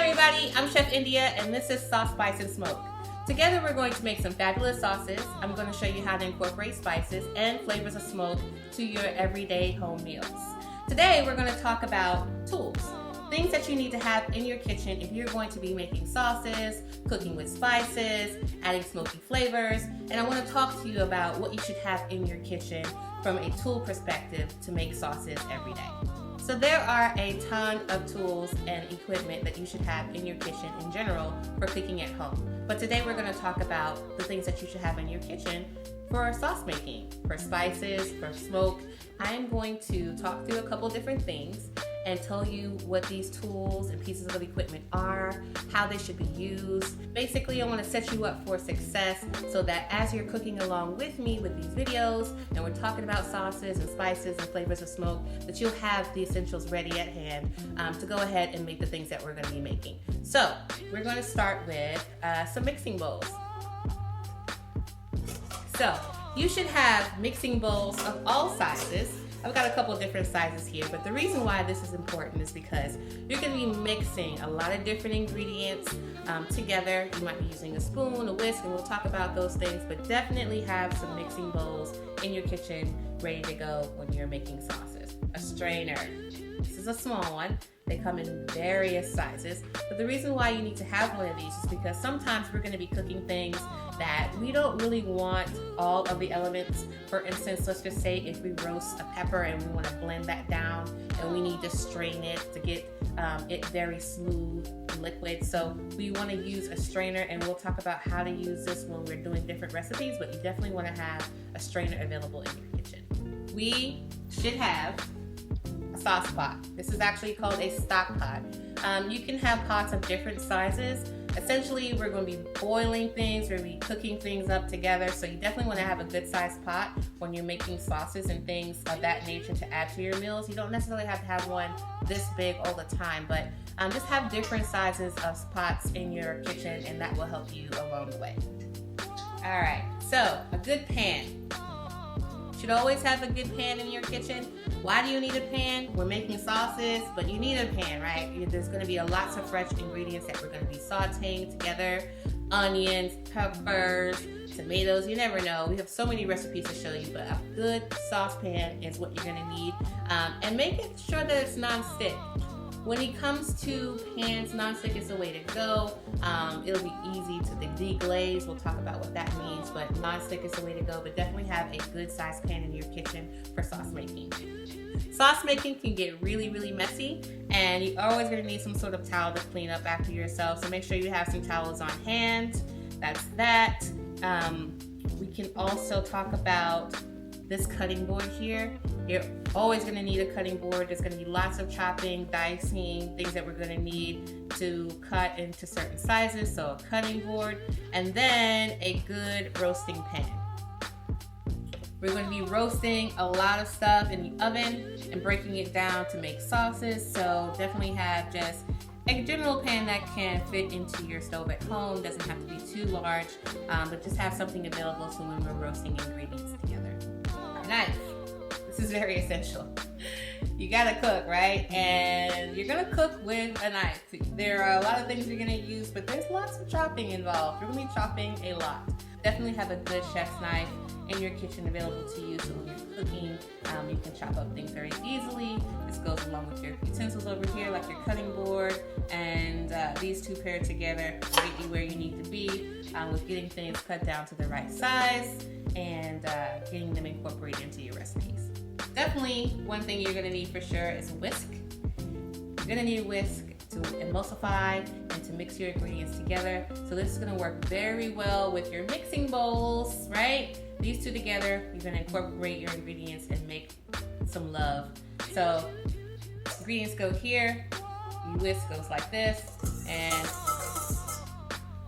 everybody, I'm Chef India and this is Sauce, Spice, and Smoke. Together we're going to make some fabulous sauces. I'm going to show you how to incorporate spices and flavors of smoke to your everyday home meals. Today we're going to talk about tools, things that you need to have in your kitchen if you're going to be making sauces, cooking with spices, adding smoky flavors, and I want to talk to you about what you should have in your kitchen from a tool perspective to make sauces every day. So there are a ton of tools and equipment that you should have in your kitchen in general for cooking at home. But today we're going to talk about the things that you should have in your kitchen for sauce making, for spices, for smoke. I am going to talk through a couple different things and tell you what these tools and pieces of equipment are, how they should be used. Basically, I want to set you up for success so that as you're cooking along with me with these videos and we're talking about sauces and spices and flavors of smoke, that you'll have the essentials ready at hand to go ahead and make the things that we're going to be making. So we're going to start with some mixing bowls. So you should have mixing bowls of all sizes. I've got a couple of different sizes here, but the reason why this is important is because you're going to be mixing a lot of different ingredients together. You might be using a spoon, a whisk, and we'll talk about those things, but definitely have some mixing bowls in your kitchen ready to go when you're making sauces. A strainer. This is a small one. They come in various sizes, but the reason why you need to have one of these is because sometimes we're going to be cooking things that we don't really want all of the elements. For instance, let's just say if we roast a pepper and we want to blend that down and we need to strain it to get it very smooth and liquid. So we want to use a strainer, and we'll talk about how to use this when we're doing different recipes, but you definitely want to have a strainer available in your kitchen. We should have a sauce pot. This is actually called a stock pot. You can have pots of different sizes. Essentially, we're going to be boiling things, we're going to be cooking things up together, so you definitely want to have a good sized pot when you're making sauces and things of that nature to add to your meals. You don't necessarily have to have one this big all the time, but just have different sizes of pots in your kitchen, and that will help you along the way. All right, so a good pan. You should always have a good pan in your kitchen. Why do you need a pan? We're making sauces, but you need a pan, right? There's going to be lots of fresh ingredients that we're going to be sauteing together. Onions, peppers, tomatoes, you never know. We have so many recipes to show you, but a good saucepan is what you're going to need. And make it sure that it's non-stick. When it comes to pans, non-stick is the way to go. It'll be easy to deglaze. We'll talk about what that means, but non-stick is the way to go. But definitely have a good sized pan in your kitchen for sauce making. Sauce making can get really, really messy, and you're always going to need some sort of towel to clean up after yourself. So make sure you have some towels on hand. That's that. We can also talk about this cutting board here. You're always going to need a cutting board. There's going to be lots of chopping, dicing, things that we're going to need to cut into certain sizes. So a cutting board, and then a good roasting pan. We're going to be roasting a lot of stuff in the oven and breaking it down to make sauces. So definitely have just a general pan that can fit into your stove at home. Doesn't have to be too large, but just have something available so when we're roasting ingredients together. Knife. This is very essential. You gotta cook, right? And you're gonna cook with a knife. There are a lot of things you're gonna use, but there's lots of chopping involved. You're gonna be chopping a lot. Definitely have a good chef's knife in your kitchen available to you, so when you're cooking, you can chop up things very easily. This goes along with your utensils over here, like your cutting board, and these two paired together will get you where you need to be with getting things cut down to the right size and getting them incorporated into your recipes. Definitely one thing you're going to need for sure is a whisk. You're going to need a whisk to emulsify and to mix your ingredients together. So this is going to work very well with your mixing bowls, right? These two together, you're going to incorporate your ingredients and make some love. So ingredients go here, you whisk goes like this, and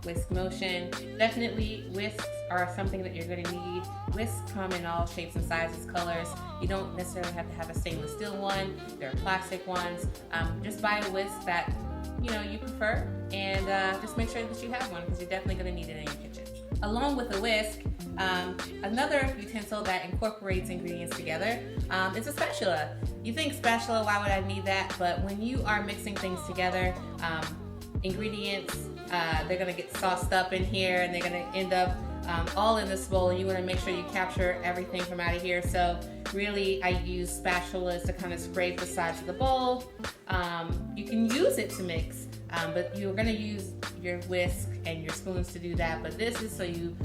whisk motion. Definitely whisks are something that you're going to need. Whisks come in all shapes and sizes, colors. You don't necessarily have to have a stainless steel one. There are plastic ones. Just buy a whisk that you prefer, and just make sure that you have one because you're definitely going to need it in your kitchen. Along with a whisk, another utensil that incorporates ingredients together is a spatula. You think spatula, why would I need that? But when you are mixing things together, ingredients. They're gonna get sauced up in here and they're gonna end up all in this bowl. You wanna make sure you capture everything from out of here. So really I use spatulas to kind of scrape the sides of the bowl. You can use it to mix, but you're gonna use your whisk and your spoons to do that. But this is so you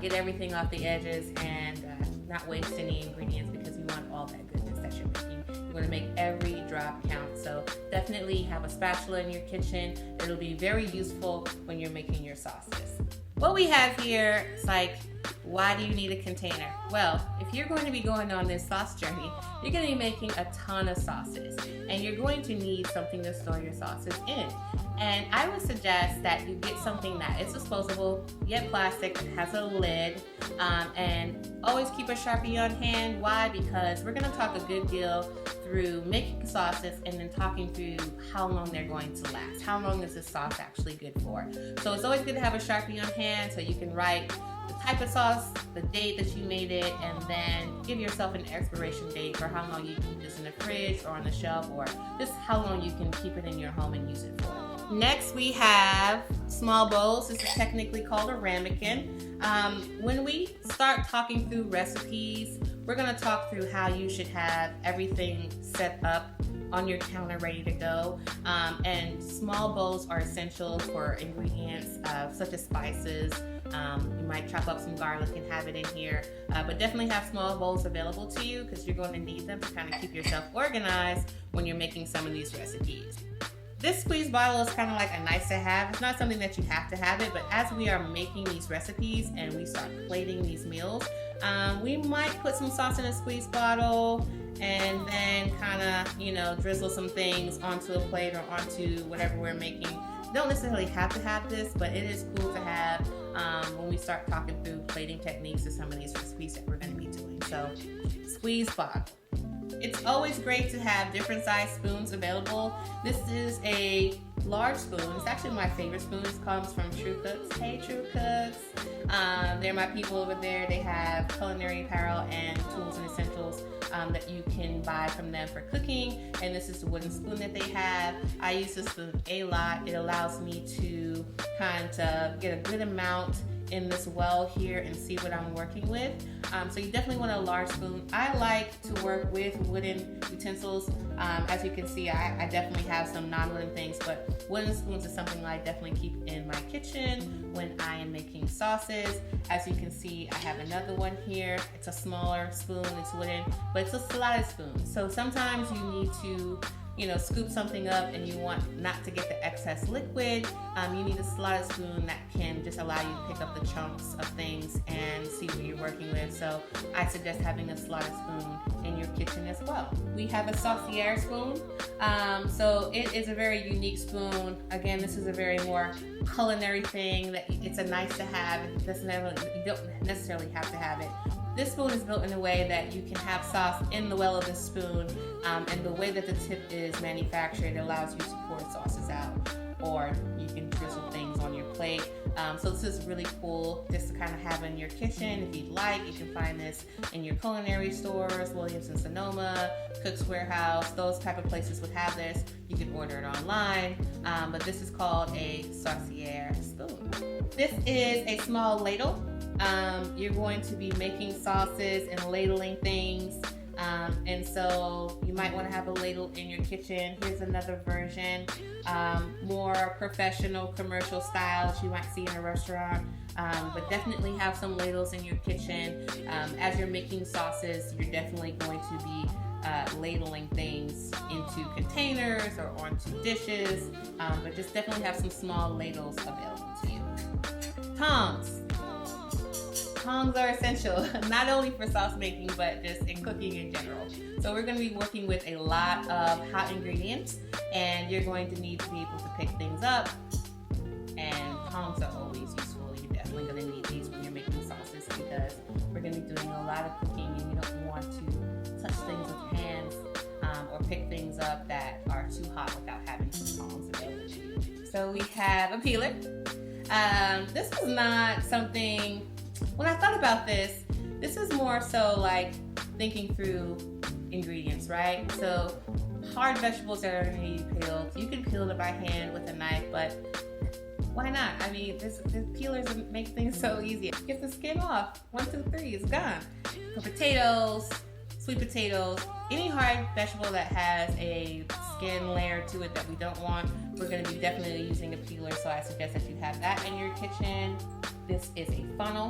get everything off the edges and not waste any ingredients, because you want all that goodness that you're making. You want to make every drop count. So definitely have a spatula in your kitchen. It'll be very useful when you're making your sauces. What we have here is like, why do you need a container? Well, if you're going to be going on this sauce journey, you're going to be making a ton of sauces, and you're going to need something to store your sauces in. And I would suggest that you get something that is disposable, yet plastic, that has a lid, and always keep a Sharpie on hand. Why? Because we're going to talk a good deal through making sauces and then talking through how long they're going to last. How long is this sauce actually good for? So it's always good to have a Sharpie on hand so you can write the type of sauce, the date that you made it, and then give yourself an expiration date for how long you can keep this in the fridge or on the shelf, or just how long you can keep it in your home and use it for. Next, we have small bowls. This is technically called a ramekin. When we start talking through recipes, we're going to talk through how you should have everything set up on your counter ready to go. And small bowls are essential for ingredients such as spices. You might chop up some garlic and have it in here, but definitely have small bowls available to you, because you're going to need them to kind of keep yourself organized when you're making some of these recipes. This squeeze bottle is kind of like a nice to have. It's not something that you have to have it, but as we are making these recipes and we start plating these meals, we might put some sauce in a squeeze bottle and then kind of, drizzle some things onto a plate or onto whatever we're making. Don't necessarily have to have this, but it is cool to have when we start talking through plating techniques of some of these recipes that we're going to be doing. So, squeeze bottle. It's always great to have different size spoons available. This is a large spoon. It's actually my favorite spoon. It comes from True Cooks. Hey, True Cooks. They're my people over there. They have culinary apparel and tools and essentials that you can buy from them for cooking. And this is the wooden spoon that they have. I use this spoon a lot. It allows me to kind of get a good amount in this well here and see what I'm working with. So you definitely want a large spoon. I like to work with wooden utensils. As you can see, I definitely have some non-wooden things, but wooden spoons is something I definitely keep in my kitchen when I am making sauces. As you can see, I have another one here. It's a smaller spoon, it's wooden, but it's a slotted spoon. So sometimes you need to scoop something up and you want not to get the excess liquid. You need a slotted spoon that can just allow you to pick up the chunks of things and see what you're working with. So I suggest having a slotted spoon in your kitchen as well. We have a saucier spoon. So it is a very unique spoon. Again, this is a very more culinary thing that it's a nice to have. You don't necessarily have to have it. This spoon is built in a way that you can have sauce in the well of the spoon, and the way that the tip is manufactured, it allows you to pour sauces out, or you can drizzle things on your plate. So this is really cool just to kind of have in your kitchen. If you'd like, you can find this in your culinary stores, Williams and Sonoma, Cook's Warehouse, those type of places would have this. You can order it online, but this is called a saucier spoon. This is a small ladle. You're going to be making sauces and ladling things, and so you might want to have a ladle in your kitchen. Here's another version, more professional commercial style that you might see in a restaurant, but definitely have some ladles in your kitchen. As you're making sauces, you're definitely going to be ladling things into containers or onto dishes, but just definitely have some small ladles available to you. Tongs. Tongs are essential, not only for sauce making, but just in cooking in general. So we're going to be working with a lot of hot ingredients, and you're going to need to be able to pick things up, and tongs are always useful. You're definitely going to need these when you're making sauces, because we're going to be doing a lot of cooking and you don't want to touch things with hands or pick things up that are too hot without having some tongs available to you. So we have a peeler. This is not something... When I thought about this is more so like thinking through ingredients, right? So hard vegetables that are gonna need peeled, you can peel it by hand with a knife, but why not? I mean, this peelers make things so easy. Get the skin off. 1, 2, 3, it's gone. For potatoes, sweet potatoes, any hard vegetable that has a skin layer to it that we don't want, we're going to be definitely using a peeler, so I suggest that you have that in your kitchen. This is a funnel.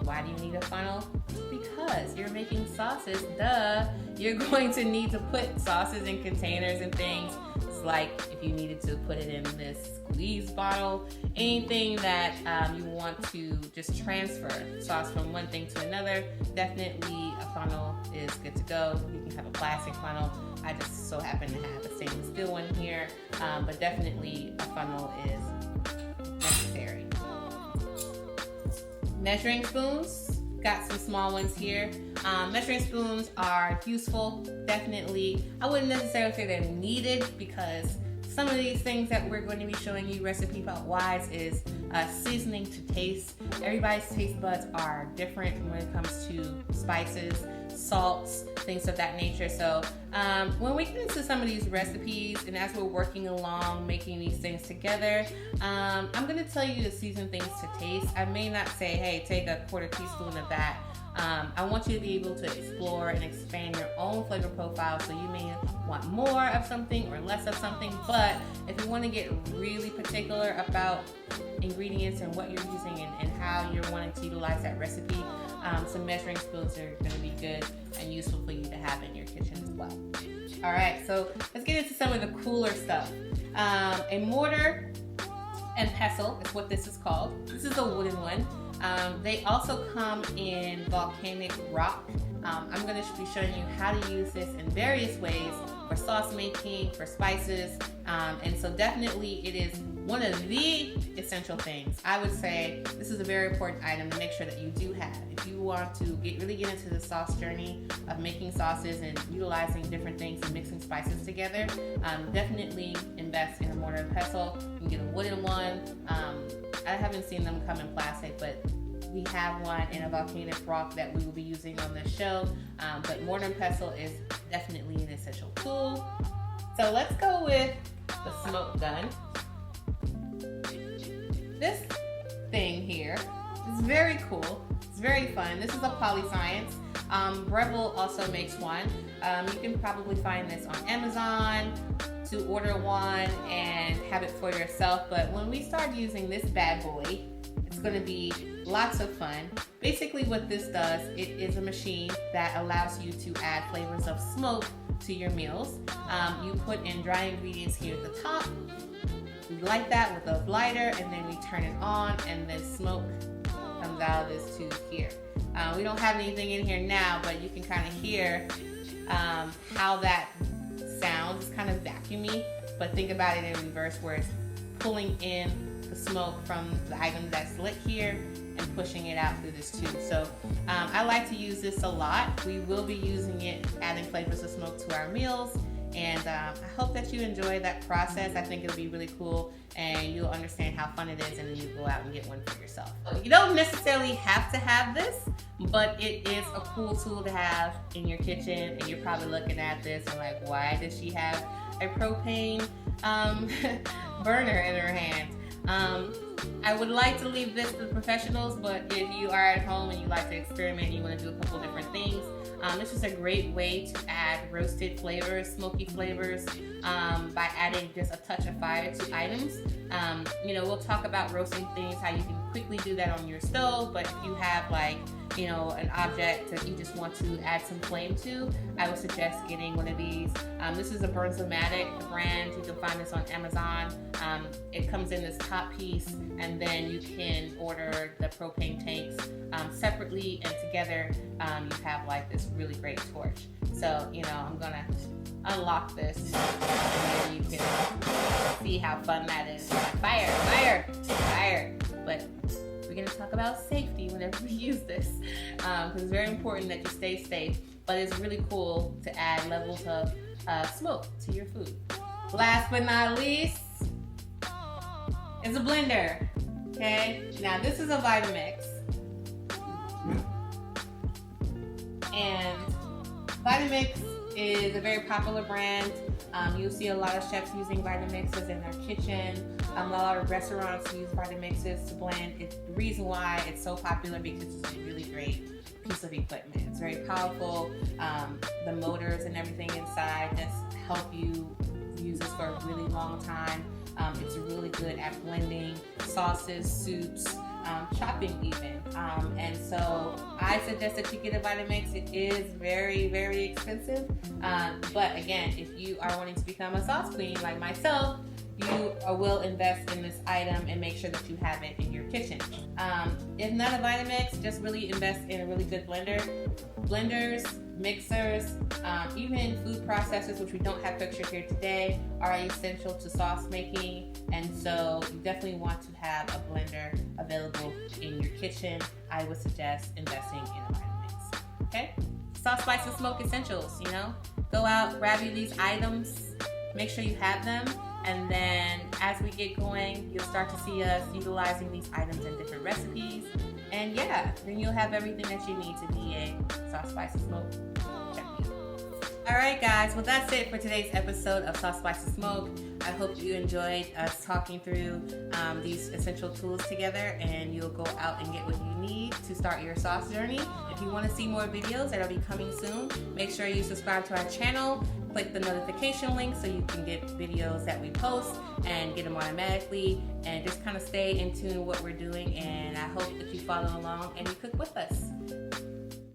Why do you need a funnel? Because you're making sauces, duh. You're going to need to put sauces in containers and things. It's like if you needed to put it in this squeeze bottle, anything that you want to just transfer sauce from one thing to another, definitely a funnel is good to go. You can have a plastic funnel. I just so happen to have a stainless steel one here, but definitely a funnel is necessary. Measuring spoons, got some small ones here. Measuring spoons are useful, definitely. I wouldn't necessarily say they're needed because some of these things that we're going to be showing you recipe wise is seasoning to taste. Everybody's taste buds are different when it comes to spices, salts, things of that nature. So when we get into some of these recipes and as we're working along making these things together, I'm going to tell you to season things to taste. I may not say, hey, take a 1/4 teaspoon of that. I want you to be able to explore and expand your own flavor profile, so you may want more of something or less of something, but if you want to get really particular about ingredients and what you're using and how you're wanting to utilize that recipe, some measuring spoons are going to be good and useful for you to have in your kitchen as well. Alright, so let's get into some of the cooler stuff. A mortar and pestle is what this is called. This is a wooden one. They also come in volcanic rock. I'm going to be showing you how to use this in various ways for sauce making, for spices, and so definitely it is one of the essential things. I would say this is a very important item to make sure that you do have. If you want to really get into the sauce journey of making sauces and utilizing different things and mixing spices together, definitely invest in a mortar and pestle. You can get a wooden one. I haven't seen them come in plastic, but we have one in a volcanic rock that we will be using on this show. But mortar and pestle is definitely an essential tool. So let's go with the smoke gun. This thing here is very cool. It's very fun. This is a Polyscience. Breville also makes one. You can probably find this on Amazon to order one and have it for yourself. But when we start using this bad boy, it's going to be lots of fun. Basically what this does, it is a machine that allows you to add flavors of smoke to your meals. You put in dry ingredients here at the top. We light that with a lighter and then we turn it on and then smoke comes out of this tube here. We don't have anything in here now, but you can kind of hear how that sounds. It's kind of vacuumy, but think about it in reverse where it's pulling in the smoke from the item that's lit here and pushing it out through this tube. So I like to use this a lot. We will be using it, adding flavors of smoke to our meals. And I hope that you enjoy that process. I think it'll be really cool and you'll understand how fun it is, and then you go out and get one for yourself. You don't necessarily have to have this, but it is a cool tool to have in your kitchen, and you're probably looking at this and like, why does she have a propane burner in her hand? I would like to leave this to the professionals, but if you are at home and you like to experiment and you want to do a couple different things, this is a great way to add roasted flavors, smoky flavors, by adding just a touch of fire to items. We'll talk about roasting things, how you can quickly do that on your stove, but if you have like, an object that you just want to add some flame to, I would suggest getting one of these. This is a Burnzomatic brand. You can find this on Amazon. It comes in this top piece, and then you can order the propane tanks separately, and together you have like this really great torch. So, I'm gonna unlock this, and then you can see how fun that is. Fire, fire, fire. But we're going to talk about safety whenever we use this, because it's very important that you stay safe, but it's really cool to add levels of smoke to your food. Last but not least is a blender. Okay, now this is a Vitamix, and Vitamix is a very popular brand. You'll see a lot of chefs using Vitamixes in their kitchen. A lot of restaurants use Vitamixes to blend. The reason why it's so popular because it's a really great piece of equipment. It's very powerful. The motors and everything inside just help you use this for a really long time. It's really good at blending sauces, soups, chopping even. And so I suggest that you get a Vitamix. It is very, very expensive. But again, if you are wanting to become a sauce queen like myself, you will invest in this item and make sure that you have it in your kitchen. If not a Vitamix, just really invest in a really good blender. Blenders, mixers, even food processors, which we don't have pictured here today, are essential to sauce making. And so you definitely want to have a blender available in your kitchen. I would suggest investing in a Vitamix. Okay? Sauce, spice, and smoke essentials, Go out, grab you these items, make sure you have them. And then as we get going, you'll start to see us utilizing these items in different recipes. And yeah, then you'll have everything that you need to be a sauce, spice, and smoke champion. All right, guys. Well, that's it for today's episode of Sauce, Spice, and Smoke. I hope you enjoyed us talking through these essential tools together, and you'll go out and get what you need to start your sauce journey. If you want to see more videos that'll be coming soon, make sure you subscribe to our channel. Click the notification link so you can get videos that we post and get them automatically, and just kind of stay in tune with what we're doing. And I hope that you follow along and you cook with us.